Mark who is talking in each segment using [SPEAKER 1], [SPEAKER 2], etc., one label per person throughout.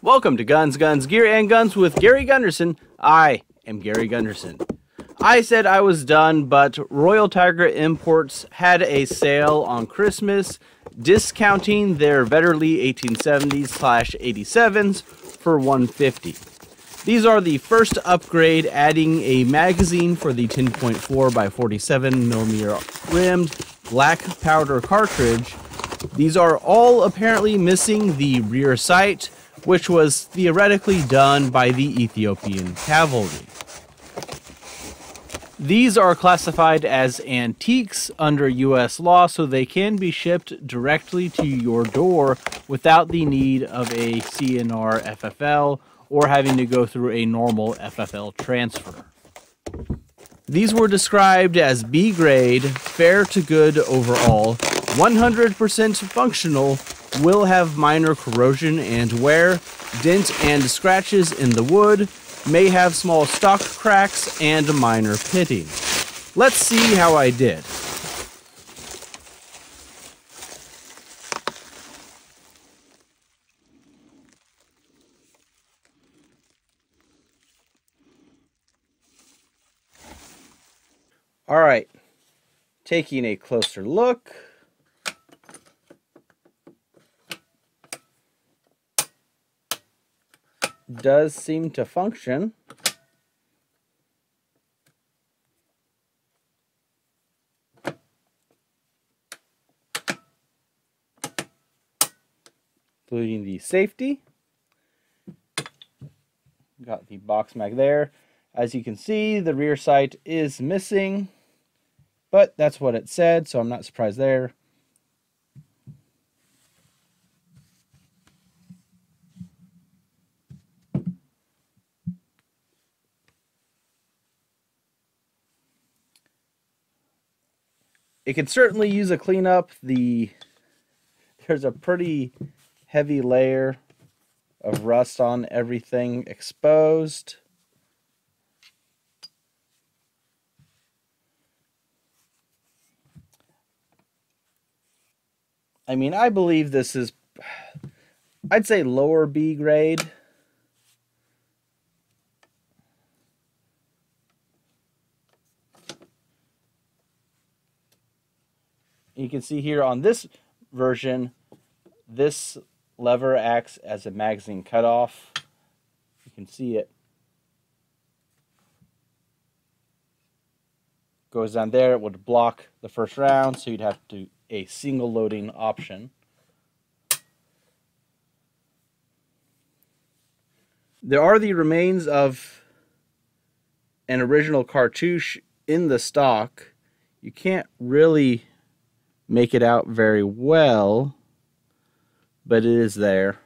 [SPEAKER 1] Welcome to Guns, Guns, Gear, and Guns with Gary Gunderson. I am Gary Gunderson. I said I was done, but Royal Tiger Imports had a sale on Christmas, discounting their Vetterli 1870s/87s for $150. These are the first upgrade, adding a magazine for the 10.4 by 47mm rimmed black powder cartridge. These are all apparently missing the rear sight, which was theoretically done by the Ethiopian cavalry. These are classified as antiques under US law, so they can be shipped directly to your door without the need of a CNR FFL or having to go through a normal FFL transfer. These were described as B grade, fair to good overall, 100% functional, will have minor corrosion and wear, dent and scratches in the wood, may have small stock cracks and minor pitting. Let's see how I did. All right, taking a closer look. Does seem to function. Including the safety. Got the box mag there. As you can see, the rear sight is missing, but that's what it said, so I'm not surprised there. It could certainly use a cleanup. There's a pretty heavy layer of rust on everything exposed. I mean, I believe this is, I'd say lower B grade. You can see here on this version, this lever acts as a magazine cutoff. You can see it goes down there. It would block the first round, so you'd have to do a single loading option. There are the remains of an original cartouche in the stock. You can't really make it out very well, but it is there.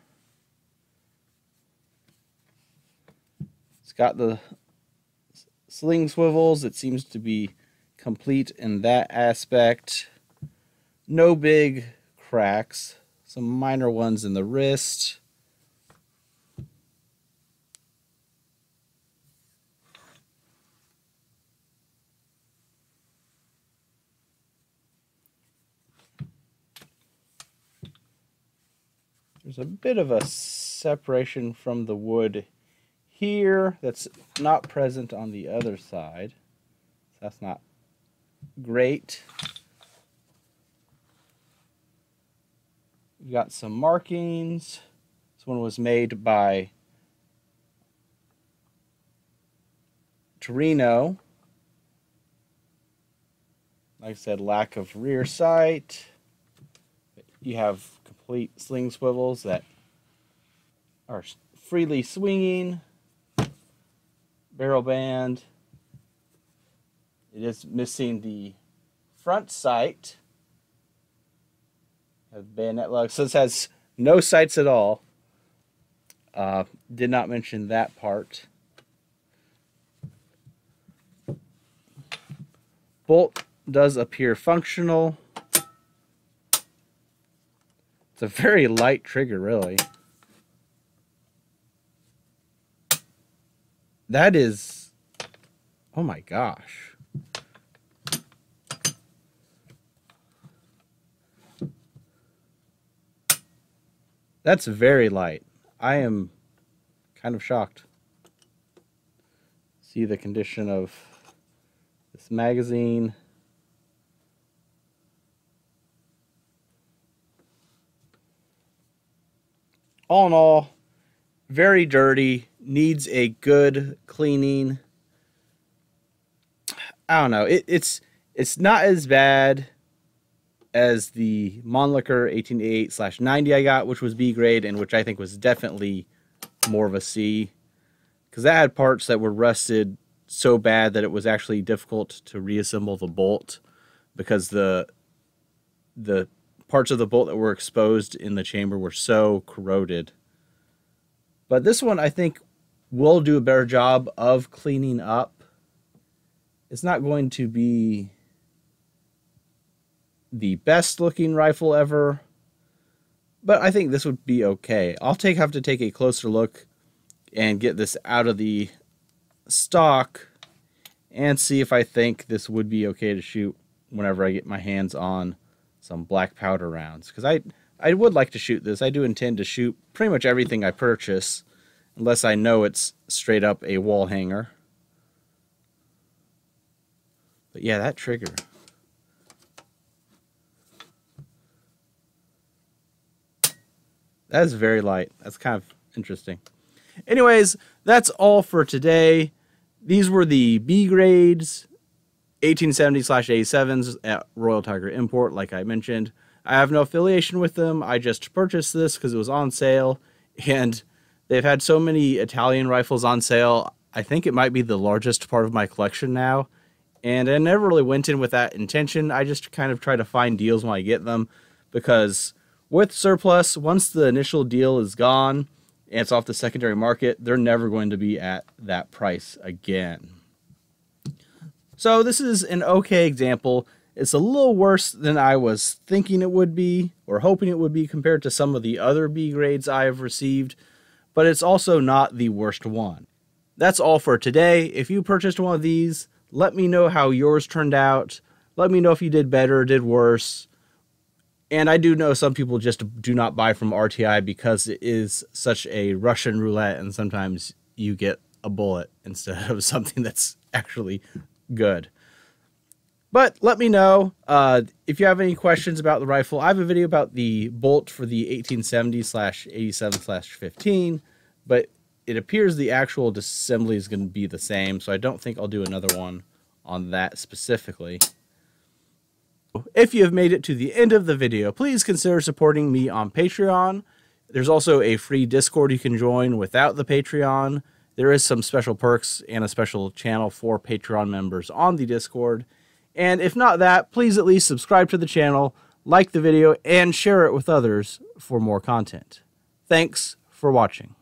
[SPEAKER 1] It's got the sling swivels. It seems to be complete in that aspect. No big cracks. Some minor ones in the wrist. There's a bit of a separation from the wood here that's not present on the other side. That's not great. We've got some markings. This one was made by Torino. Like I said, lack of rear sight. You have complete sling swivels that are freely swinging. Barrel band. It is missing the front sight. Have bayonet lugs. So this has no sights at all. Did not mention that part. Bolt does appear functional. It's a very light trigger, really. That is, oh my gosh. That's very light. I am kind of shocked. See the condition of this magazine. All in all, very dirty, needs a good cleaning. I don't know. It's not as bad as the Mannlicher 1888/90 I got, which was B grade, and which I think was definitely more of a C, because that had parts that were rusted so bad that it was actually difficult to reassemble the bolt, because the parts of the bolt that were exposed in the chamber were so corroded. But this one, I think, will do a better job of cleaning up. It's not going to be the best looking rifle ever, but I think this would be okay. I'll have to take a closer look and get this out of the stock and see if I think this would be okay to shoot whenever I get my hands on some black powder rounds, because I would like to shoot this. I do intend to shoot pretty much everything I purchase, unless I know it's straight up a wall hanger. But yeah, that trigger. That is very light. That's kind of interesting. Anyways, that's all for today. These were the B grades, 1870/87s at Royal Tiger Import, like I mentioned. I have no affiliation with them. I just purchased this because it was on sale, and they've had so many Italian rifles on sale. I think it might be the largest part of my collection now, and I never really went in with that intention. I just kind of try to find deals when I get them, because with surplus, once the initial deal is gone and it's off the secondary market, they're never going to be at that price again. So this is an okay example. It's a little worse than I was thinking it would be, or hoping it would be, compared to some of the other B grades I have received, but it's also not the worst one. That's all for today. If you purchased one of these, let me know how yours turned out. Let me know if you did better, did worse. And I do know some people just do not buy from RTI because it is such a Russian roulette, and sometimes you get a bullet instead of something that's actually good. But let me know if you have any questions about the rifle. I have a video about the bolt for the 1870/87/15, but it appears the actual assembly is going to be the same, so I don't think I'll do another one on that specifically. If you have made it to the end of the video, please consider supporting me on Patreon. There's also a free Discord you can join without the Patreon. There is some special perks and a special channel for Patreon members on the Discord. And if not that, please at least subscribe to the channel, like the video, and share it with others for more content. Thanks for watching.